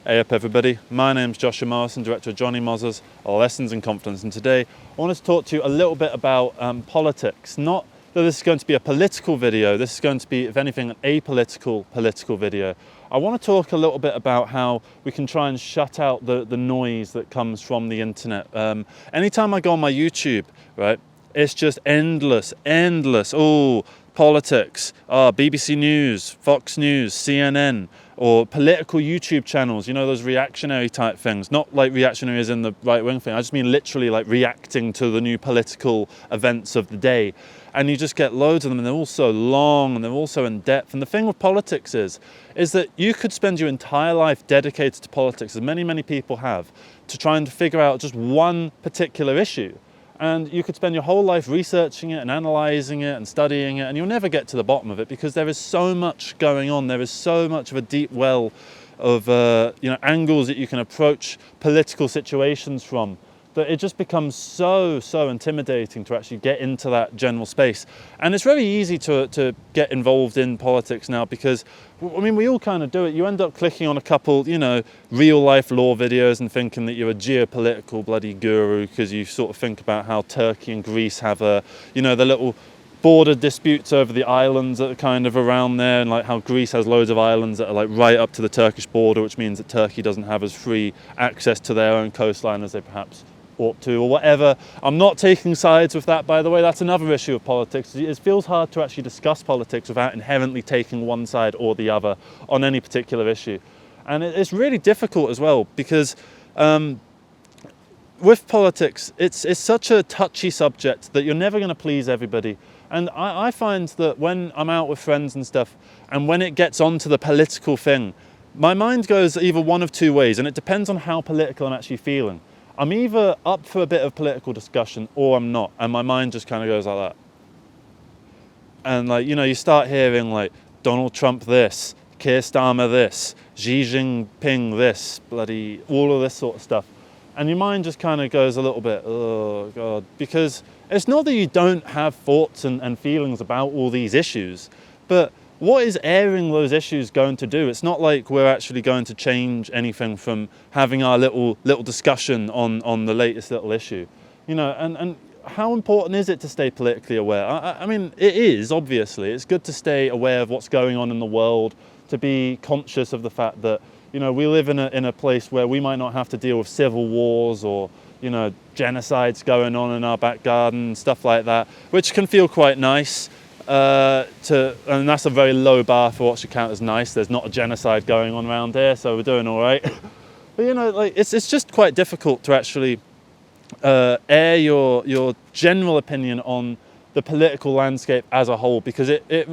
Hey up everybody, my name's Joshua Morrison, director of Johnny Moz's Lessons in Confidence, and today I want to talk to you a little bit about politics. Not that this is going to be a political video, this is going to be, if anything, an apolitical political video. I want to talk a little bit about how we can try and shut out the noise that comes from the internet. Anytime I go on my YouTube, right, it's just endless, politics, BBC News, Fox News, CNN, or political YouTube channels, you know, those reactionary type things. Not like reactionary as in the right-wing thing, I just mean literally like reacting to the new political events of the day. And you just get loads of them, and they're all so long, and they're all so in depth. And the thing with politics is that you could spend your entire life dedicated to politics, as many people have, to try and figure out just one particular issue. And you could spend your whole life researching it and analysing it and studying it, and you'll never get to the bottom of it because there is so much going on. There is so much of a deep well of angles that you can approach political situations from, that it just becomes so intimidating to actually get into that general space. And it's very easy to get involved in politics now because, I mean, we all kind of do it. You end up clicking on a couple, you know, real life law videos and thinking that you're a geopolitical bloody guru because you sort of think about how Turkey and Greece have the little border disputes over the islands that are kind of around there, and like how Greece has loads of islands that are like right up to the Turkish border, which means that Turkey doesn't have as free access to their own coastline as they perhaps ought to, or whatever. I'm not taking sides with that, by the way. That's another issue of politics. It feels hard to actually discuss politics without inherently taking one side or the other on any particular issue. And it's really difficult as well because with politics, it's such a touchy subject that you're never going to please everybody. And I find that when I'm out with friends and stuff, and when it gets onto the political thing, my mind goes either one of two ways, and it depends on how political I'm actually feeling. I'm either up for a bit of political discussion or I'm not, and my mind just kind of goes like that. And like, you know, you start hearing like Donald Trump this, Keir Starmer this, Xi Jinping this, bloody all of this sort of stuff. And your mind just kind of goes a little bit, oh God, because it's not that you don't have thoughts and feelings about all these issues, but what is airing those issues going to do? It's not like we're actually going to change anything from having our little discussion on the latest little issue. You know, and how important is it to stay politically aware? I mean, it is, obviously. It's good to stay aware of what's going on in the world, to be conscious of the fact that, you know, we live in a place where we might not have to deal with civil wars or, you know, genocides going on in our back garden, stuff like that, which can feel quite nice. And that's a very low bar for what should count as nice. There's not a genocide going on around here, so we're doing all right. But you know, like it's just quite difficult to actually air your general opinion on the political landscape as a whole, because it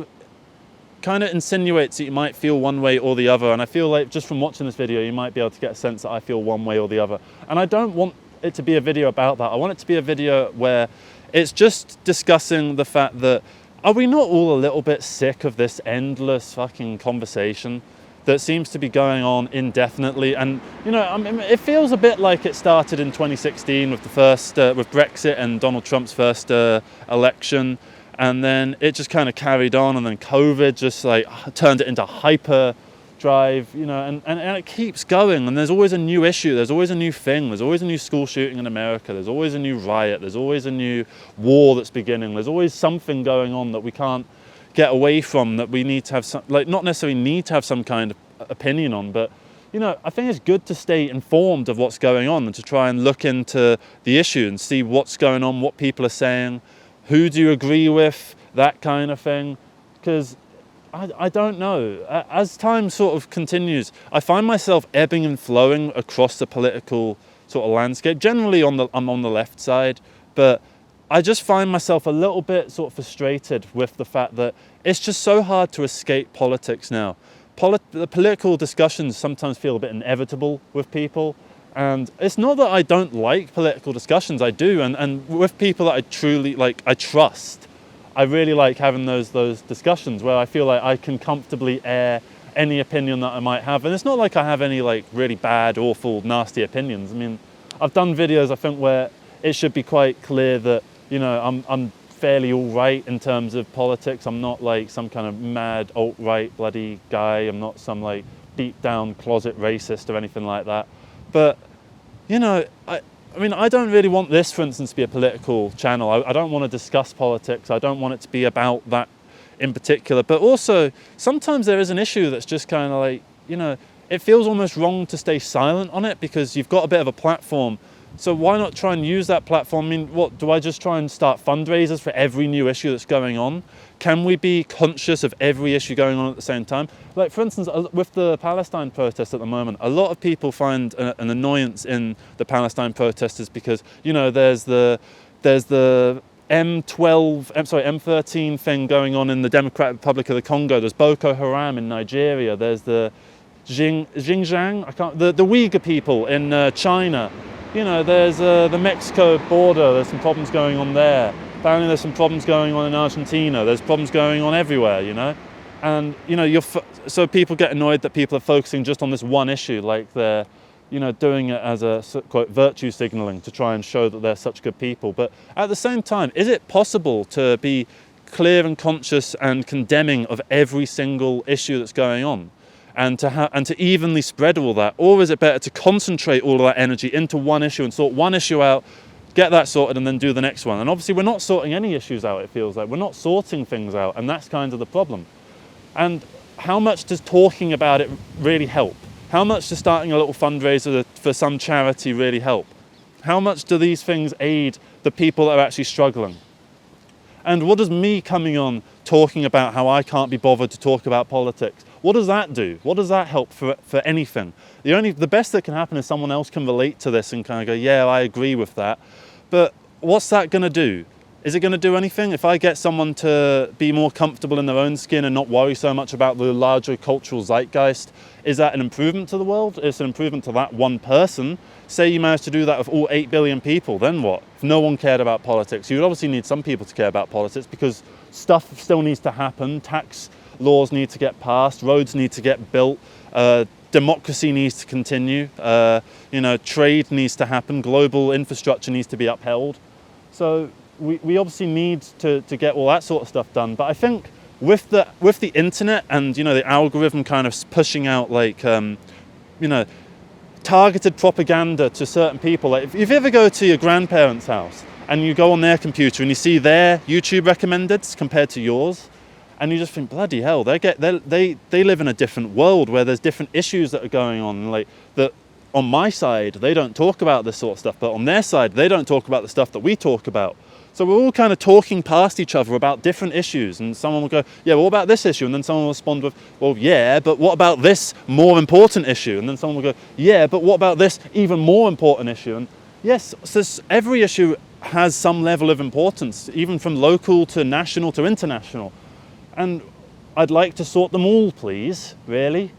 kind of insinuates that you might feel one way or the other. And I feel like just from watching this video, you might be able to get a sense that I feel one way or the other. And I don't want it to be a video about that. I want it to be a video where it's just discussing the fact that, are we not all a little bit sick of this endless fucking conversation that seems to be going on indefinitely? And, you know, I mean, it feels a bit like it started in 2016 with the first, with Brexit and Donald Trump's first election. And then it just kind of carried on, and then COVID just like turned it into hyper drive, you know, and it keeps going, and there's always a new issue, there's always a new thing, there's always a new school shooting in America, there's always a new riot, there's always a new war that's beginning, there's always something going on that we can't get away from, that we need to have some, like, not necessarily need to have some kind of opinion on, but, you know, I think it's good to stay informed of what's going on and to try and look into the issue and see what's going on, what people are saying, who do you agree with, that kind of thing, because I don't know. As time sort of continues, I find myself ebbing and flowing across the political sort of landscape. Generally, I'm on the left side, but I just find myself a little bit sort of frustrated with the fact that it's just so hard to escape politics now. The political discussions sometimes feel a bit inevitable with people, and it's not that I don't like political discussions. I do, and with people that I truly like, I trust. I really like having those discussions where I feel like I can comfortably air any opinion that I might have. And it's not like I have any like really bad, awful, nasty opinions. I mean, I've done videos, I think, where it should be quite clear that, you know, I'm fairly all right in terms of politics. I'm not like some kind of mad alt-right bloody guy. I'm not some like deep down closet racist or anything like that. But, you know, I mean, I don't really want this, for instance, to be a political channel. I don't want to discuss politics. I don't want it to be about that in particular. But also, sometimes there is an issue that's just kind of like, you know, it feels almost wrong to stay silent on it because you've got a bit of a platform. So why not try and use that platform? I mean, what, do I just try and start fundraisers for every new issue that's going on? Can we be conscious of every issue going on at the same time? Like, for instance, with the Palestine protests at the moment, a lot of people find an annoyance in the Palestine protesters because, you know, there's the M13 thing going on in the Democratic Republic of the Congo. There's Boko Haram in Nigeria. There's the Xinjiang, the Uyghur people in China. You know, there's the Mexico border, there's some problems going on there. Apparently there's some problems going on in Argentina. There's problems going on everywhere, you know. And, you know, so people get annoyed that people are focusing just on this one issue, like they're, you know, doing it as a, quote, virtue signaling to try and show that they're such good people. But at the same time, is it possible to be clear and conscious and condemning of every single issue that's going on? And to evenly spread all that? Or is it better to concentrate all of that energy into one issue and sort one issue out, get that sorted, and then do the next one? And obviously we're not sorting any issues out, it feels like. We're not sorting things out, and that's kind of the problem. And how much does talking about it really help? How much does starting a little fundraiser for some charity really help? How much do these things aid the people that are actually struggling? And what does me coming on talking about how I can't be bothered to talk about politics, what does that do? What does that help for anything? The best that can happen is someone else can relate to this and kind of go, yeah, I agree with that. But what's that going to do? Is it going to do anything? If I get someone to be more comfortable in their own skin and not worry so much about the larger cultural zeitgeist, is that an improvement to the world? It's an improvement to that one person. Say you managed to do that with all 8 billion people, then what? If no one cared about politics, you would obviously need some people to care about politics because stuff still needs to happen. Tax laws need to get passed, roads need to get built, democracy needs to continue, you know, trade needs to happen, global infrastructure needs to be upheld. So we obviously need to get all that sort of stuff done. But I think with the internet and, you know, the algorithm kind of pushing out like, you know, targeted propaganda to certain people. Like if you ever go to your grandparents' house and you go on their computer and you see their YouTube recommendeds compared to yours, and you just think, bloody hell, they live in a different world where there's different issues that are going on. Like that, on my side, they don't talk about this sort of stuff, but on their side, they don't talk about the stuff that we talk about. So we're all kind of talking past each other about different issues, and someone will go, yeah, well, what about this issue? And then someone will respond with, well, yeah, but what about this more important issue? And then someone will go, yeah, but what about this even more important issue? And yes, so every issue has some level of importance, even from local to national to international. And I'd like to sort them all, please, really.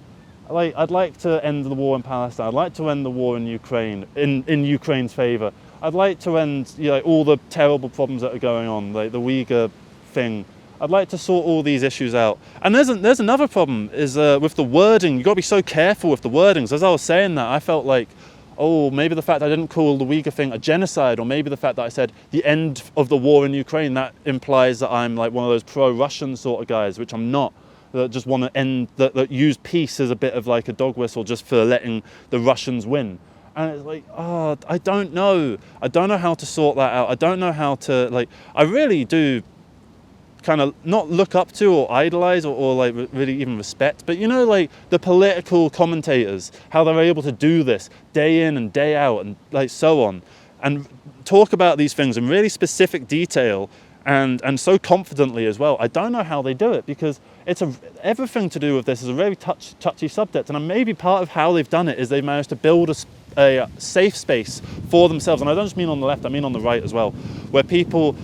I'd like to end the war in Palestine. I'd like to end the war in Ukraine, in Ukraine's favour. I'd like to end, you know, all the terrible problems that are going on, like the Uyghur thing. I'd like to sort all these issues out. And there's another problem, is with the wording. You've got to be so careful with the wordings. As I was saying that, I felt like, oh, maybe the fact I didn't call the Uyghur thing a genocide, or maybe the fact that I said the end of the war in Ukraine, that implies that I'm like one of those pro-Russian sort of guys, which I'm not. That just want to end, that use peace as a bit of like a dog whistle just for letting the Russians win. And it's like, oh, I don't know. I don't know how to sort that out. I don't know how to, like, I really do kind of not look up to or idolize or like really even respect, but you know, like the political commentators, how they're able to do this day in and day out and like so on, and talk about these things in really specific detail and so confidently as well. I don't know how they do it, because everything to do with this is a very touchy subject, and maybe part of how they've done it is they've managed to build a safe space for themselves, and I don't just mean on the left, I mean on the right as well, where people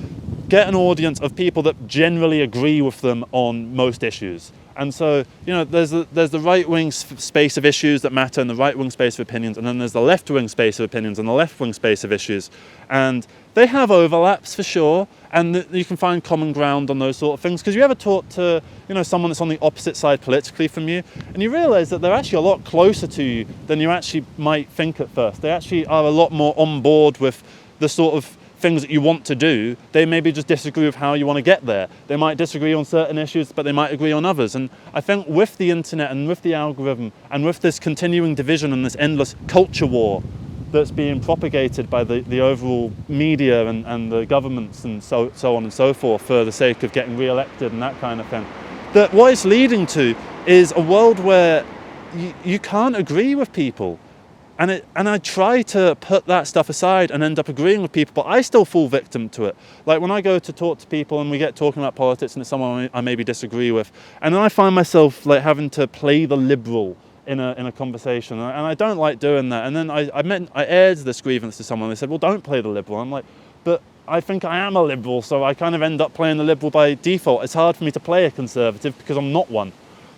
get an audience of people that generally agree with them on most issues. And so, you know, there's the right-wing space of issues that matter and the right-wing space of opinions, and then there's the left-wing space of opinions and the left-wing space of issues. And they have overlaps for sure, and you can find common ground on those sort of things. Because you ever talk to, you know, someone that's on the opposite side politically from you, and you realise that they're actually a lot closer to you than you actually might think at first. They actually are a lot more on board with the sort of things that you want to do. They maybe just disagree with how you want to get there. They might disagree on certain issues, but they might agree on others. And I think with the internet and with the algorithm and with this continuing division and this endless culture war that's being propagated by the overall media and the governments and so on and so forth for the sake of getting re-elected and that kind of thing, that what it's leading to is a world where you can't agree with people. And I try to put that stuff aside and end up agreeing with people, but I still fall victim to it. Like when I go to talk to people and we get talking about politics and it's someone I maybe disagree with, and then I find myself like having to play the liberal in a conversation, and I don't like doing that. And then I aired this grievance to someone. They said, well, don't play the liberal. I'm like, but I think I am a liberal, so I kind of end up playing the liberal by default. It's hard for me to play a conservative because I'm not one.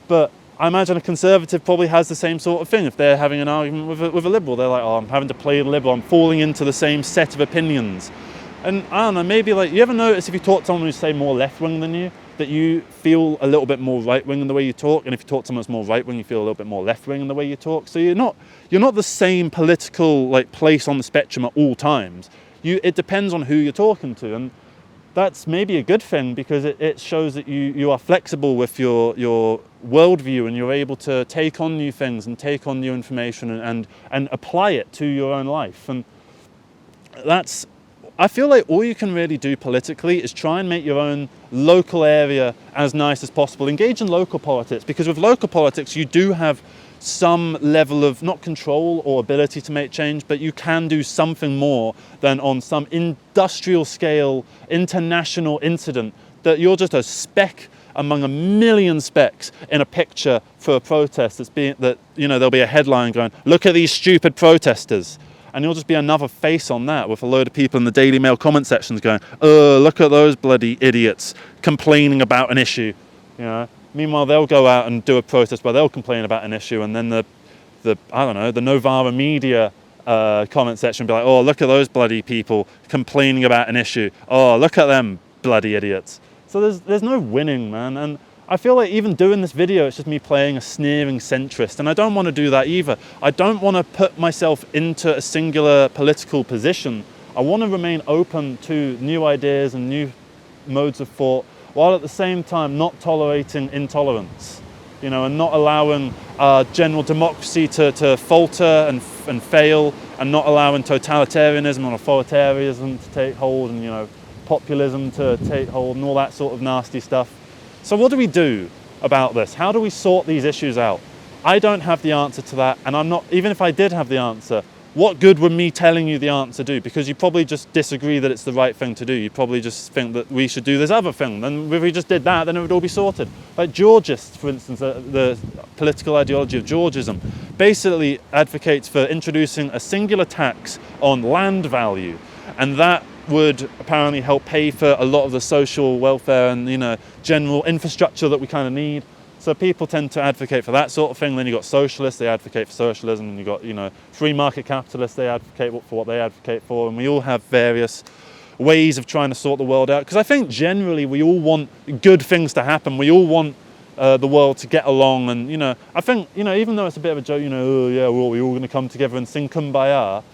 But I imagine a conservative probably has the same sort of thing. If they're having an argument with a liberal, they're like, oh, I'm having to play the liberal, I'm falling into the same set of opinions. And I don't know, maybe like, you ever notice if you talk to someone who's, say, more left-wing than you, that you feel a little bit more right-wing in the way you talk, and if you talk to someone who's more right-wing, you feel a little bit more left-wing in the way you talk. So you're not the same political like place on the spectrum at all times. It depends on who you're talking to, and that's maybe a good thing because it shows that you are flexible with your worldview, and you're able to take on new things and take on new information and apply it to your own life. And I feel like all you can really do politically is try and make your own local area as nice as possible. Engage in local politics, because with local politics you do have some level of not control or ability to make change, but you can do something more than on some industrial scale, international incident that you're just a speck among a million specks in a picture for a protest there'll be a headline going, look at these stupid protesters. And you'll just be another face on that with a load of people in the Daily Mail comment sections going, oh, look at those bloody idiots complaining about an issue. Meanwhile, they'll go out and do a protest where they'll complain about an issue, and then the Novara media comment section will be like, oh, look at those bloody people complaining about an issue. Oh, look at them bloody idiots. So there's no winning, man. And I feel like even doing this video, it's just me playing a sneering centrist, and I don't want to do that either. I don't want to put myself into a singular political position. I want to remain open to new ideas and new modes of thought, while at the same time not tolerating intolerance, and not allowing general democracy to falter and fail, and not allowing totalitarianism and authoritarianism to take hold, and populism to take hold, and all that sort of nasty stuff. So what do we do about this? How do we sort these issues out? I don't have the answer to that, and I'm not, even if I did have the answer, what good would me telling you the answer do? Because you probably just disagree that it's the right thing to do. You probably just think that we should do this other thing. And if we just did that, then it would all be sorted. Like Georgists, for instance, the political ideology of Georgism, basically advocates for introducing a singular tax on land value. And that would apparently help pay for a lot of the social welfare and general infrastructure that we kind of need. So people tend to advocate for that sort of thing. Then you've got socialists, they advocate for socialism, and you've got free market capitalists, they advocate for what they advocate for, and we all have various ways of trying to sort the world out. Because I think generally we all want good things to happen. We all want the world to get along, and I think even though it's a bit of a joke, oh yeah, we're all going to come together and sing Kumbaya.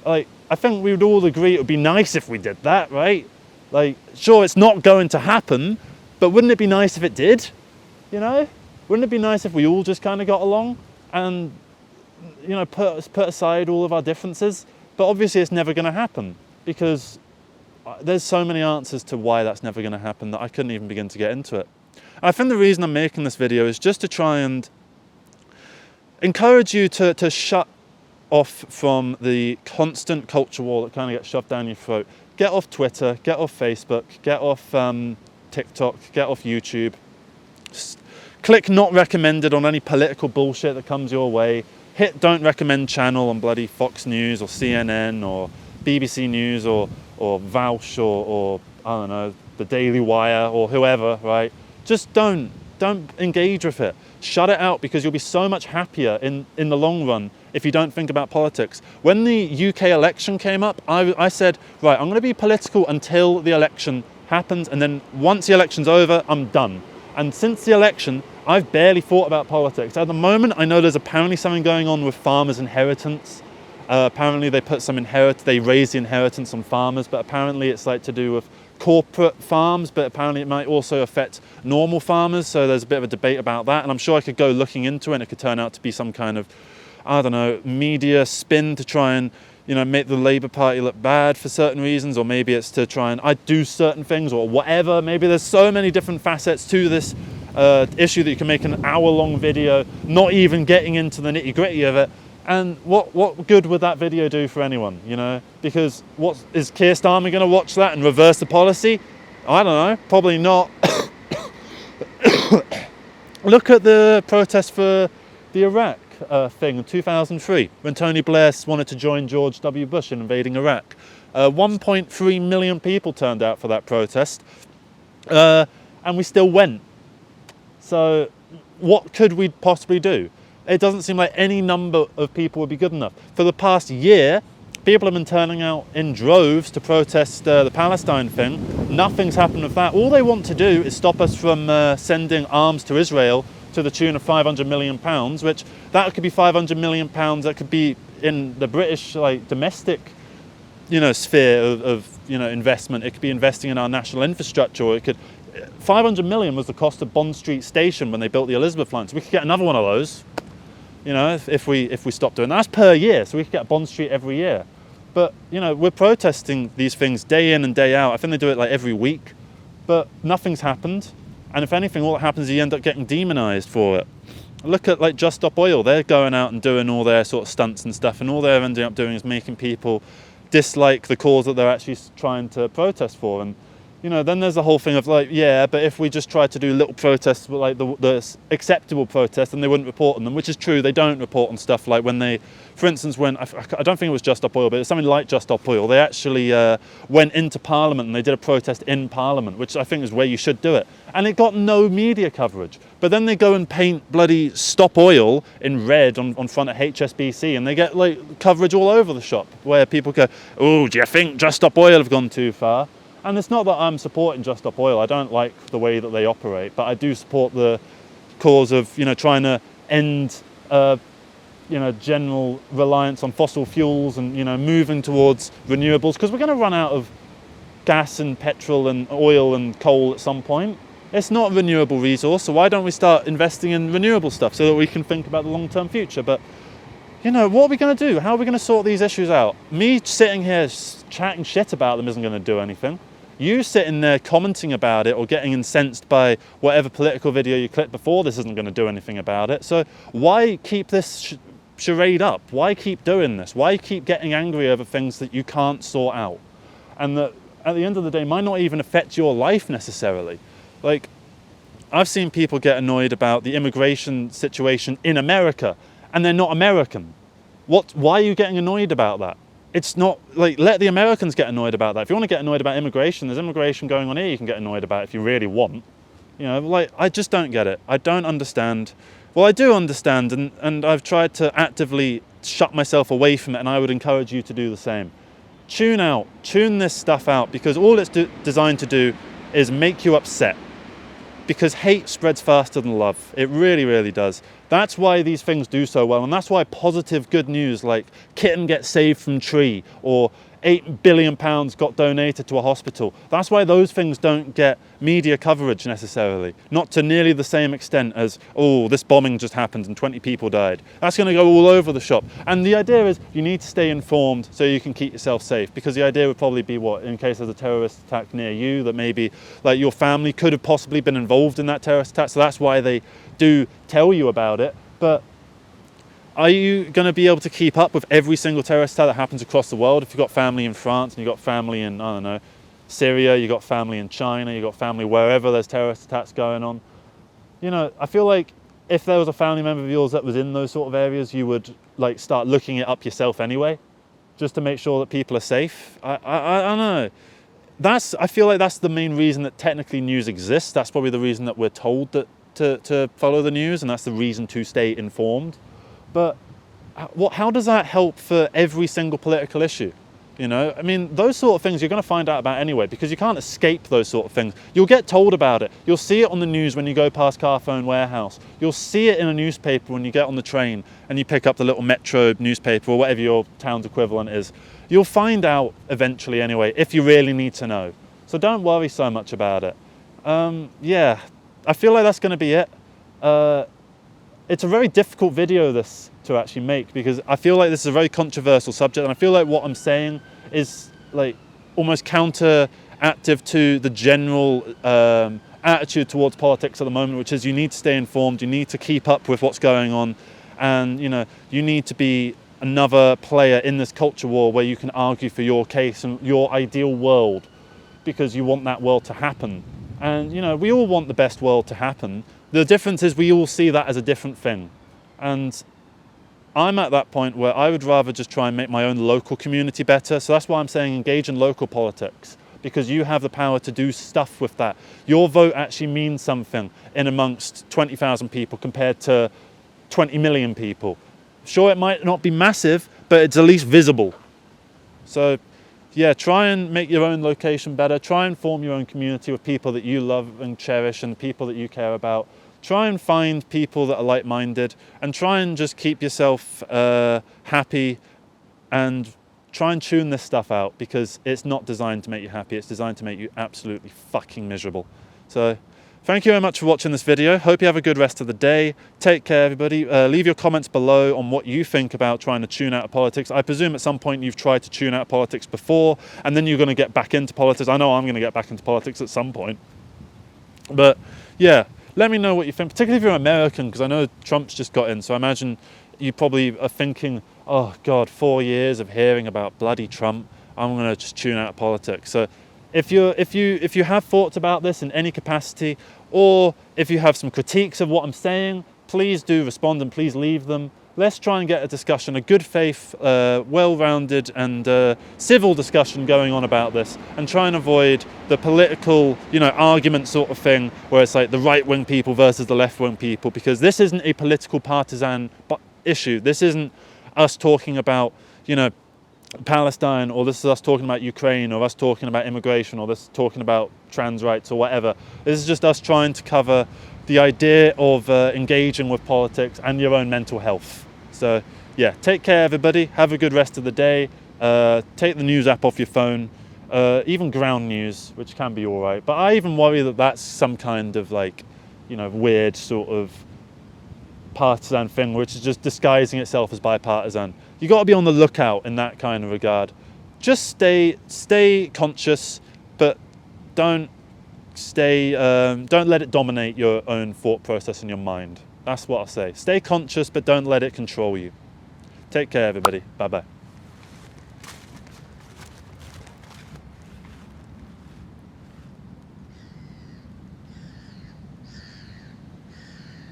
Like, I think we would all agree it would be nice if we did that, right? Like, sure, it's not going to happen, but wouldn't it be nice if it did? Wouldn't it be nice if we all just kind of got along and, put aside all of our differences? But obviously it's never going to happen, because there's so many answers to why that's never going to happen that I couldn't even begin to get into it. And I think the reason I'm making this video is just to try and encourage you to shut off from the constant culture war that kind of gets shoved down your throat. Get off Twitter, get off Facebook, get off TikTok, get off YouTube. Just click not recommended on any political bullshit that comes your way. Hit don't recommend channel on bloody Fox News or CNN or BBC News or Vaush or I don't know, the Daily Wire or whoever, right? Just don't engage with it. Shut it out, because you'll be so much happier in the long run if you don't think about politics. When the UK election came up, I said, right, I'm going to be political until the election happens, and then once the election's over, I'm done. And since the election, I've barely thought about politics. At the moment, I know there's apparently something going on with farmers' inheritance, Apparently they raise the inheritance on farmers, but apparently it's like to do with corporate farms, but apparently it might also affect normal farmers. So there's a bit of a debate about that. And I'm sure I could go looking into it and it could turn out to be some kind of, I don't know, media spin to try and, make the Labour Party look bad for certain reasons, or maybe it's to try and do certain things or whatever. Maybe there's so many different facets to this issue that you can make an hour-long video, not even getting into the nitty-gritty of it. And what good would that video do for anyone, Because is Keir Starmer going to watch that and reverse the policy? I don't know, probably not. Look at the protest for the Iraq thing in 2003, when Tony Blair wanted to join George W. Bush in invading Iraq. 1.3 million people turned out for that protest, and we still went. So what could we possibly do? It doesn't seem like any number of people would be good enough. For the past year, people have been turning out in droves to protest the Palestine thing. Nothing's happened with that. All they want to do is stop us from sending arms to Israel to the tune of £500 million, which that could be £500 million that could be in the British domestic sphere of investment. It could be investing in our national infrastructure, or it could. 500 million was the cost of Bond Street Station when they built the Elizabeth line. So we could get another one of those, if we stop doing that. That's per year, so we could get Bond Street every year. But we're protesting these things day in and day out. I think they do it every week, but nothing's happened. And if anything, all that happens is you end up getting demonized for it. Look at Just Stop Oil. They're going out and doing all their sort of stunts and stuff, and all they're ending up doing is making people dislike the cause that they're actually trying to protest for. And then there's the whole thing of but if we just tried to do little protests, the acceptable protests, then they wouldn't report on them, which is true. They don't report on stuff when they, for instance, when, I don't think it was Just Stop Oil, but it was something like Just Stop Oil. They actually went into Parliament and they did a protest in Parliament, which I think is where you should do it. And it got no media coverage. But then they go and paint bloody Stop Oil in red on front of HSBC, and they get coverage all over the shop where people go, oh, do you think Just Stop Oil have gone too far? And it's not that I'm supporting Just Stop Oil. I don't like the way that they operate, but I do support the cause of, trying to end, general reliance on fossil fuels and, moving towards renewables, because we're going to run out of gas and petrol and oil and coal at some point. It's not a renewable resource, so why don't we start investing in renewable stuff so that we can think about the long-term future? But, what are we going to do? How are we going to sort these issues out? Me sitting here chatting shit about them isn't going to do anything. You sitting there commenting about it or getting incensed by whatever political video you clipped before this isn't going to do anything about it. So why keep this charade up? Why keep doing this? Why keep getting angry over things that you can't sort out? And that at the end of the day might not even affect your life necessarily. I've seen people get annoyed about the immigration situation in America, and they're not American. Why are you getting annoyed about that? It's not let the Americans get annoyed about that. If you want to get annoyed about immigration, there's immigration going on here you can get annoyed about if you really want. I just don't get it. I don't understand. Well, I do understand, and I've tried to actively shut myself away from it, and I would encourage you to do the same. Tune this stuff out, because all it's designed to do is make you upset. Because hate spreads faster than love. It really, really does. That's why these things do so well, and that's why positive good news like kitten gets saved from tree, or £8 billion got donated to a hospital. That's why those things don't get media coverage necessarily. Not to nearly the same extent as, oh, this bombing just happened and 20 people died. That's going to go all over the shop. And the idea is you need to stay informed so you can keep yourself safe, because the idea would probably be in case there's a terrorist attack near you, that maybe your family could have possibly been involved in that terrorist attack. So that's why they do tell you about it. But are you going to be able to keep up with every single terrorist attack that happens across the world? If you've got family in France and you've got family in, I don't know, Syria, you've got family in China, you've got family wherever there's terrorist attacks going on. I feel like if there was a family member of yours that was in those sort of areas, you would start looking it up yourself anyway, just to make sure that people are safe. I don't know. I feel like that's the main reason that technically news exists. That's probably the reason that we're told that to follow the news, and that's the reason to stay informed. But how does that help for every single political issue? You know, I mean, those sort of things you're going to find out about anyway, because you can't escape those sort of things. You'll get told about it. You'll see it on the news when you go past Carphone Warehouse. You'll see it in a newspaper when you get on the train and you pick up the little Metro newspaper or whatever your town's equivalent is. You'll find out eventually anyway, if you really need to know. So don't worry so much about it. Yeah, I feel like that's going to be it. It's a very difficult video, this, to actually make, because I feel like this is a very controversial subject, and I feel like what I'm saying is like almost counteractive to the general attitude towards politics at the moment, which is you need to stay informed, you need to keep up with what's going on, and you know, you need to be another player in this culture war where you can argue for your case and your ideal world, because you want that world to happen. And you know, we all want the best world to happen. The difference is we all see that as a different thing. And I'm at that point where I would rather just try and make my own local community better. So that's why I'm saying engage in local politics, because you have the power to do stuff with that. Your vote actually means something in amongst 20,000 people compared to 20 million people. Sure, it might not be massive, but it's at least visible. So yeah, try and make your own location better. Try and form your own community with people that you love and cherish and people that you care about. Try and find people that are like-minded, and try and just keep yourself happy, and try and tune this stuff out, because it's not designed to make you happy. It's designed to make you absolutely fucking miserable. So thank you very much for watching this video. Hope you have a good rest of the day. Take care, everybody. Leave your comments below on what you think about trying to tune out of politics. I presume at some point you've tried to tune out of politics before, and then you're going to get back into politics. I know I'm going to get back into politics at some point. But yeah, let me know what you think, particularly if you're American, because I know Trump's just got in. So I imagine you probably are thinking, oh God, 4 years of hearing about bloody Trump, I'm going to just tune out of politics. So if you have thoughts about this in any capacity, or if you have some critiques of what I'm saying, please do respond, and please leave them. Let's try and get a discussion, a good faith, well-rounded and civil discussion going on about this, and try and avoid the political, you know, argument sort of thing where it's like the right-wing people versus the left-wing people, because this isn't a political partisan issue. This isn't us talking about, you know, Palestine, or this is us talking about Ukraine, or us talking about immigration, or this talking about trans rights or whatever. This is just us trying to cover the idea of engaging with politics and your own mental health. So yeah, take care, everybody. Have a good rest of the day. Take the news app off your phone, even ground news, which can be all right. But I even worry that that's some kind of like, you know, weird sort of partisan thing, which is just disguising itself as bipartisan. You got to be on the lookout in that kind of regard. Just stay conscious, but don't let it dominate your own thought process in your mind. That's what I'll say. Stay conscious, but don't let it control you. Take care, everybody. Bye-bye.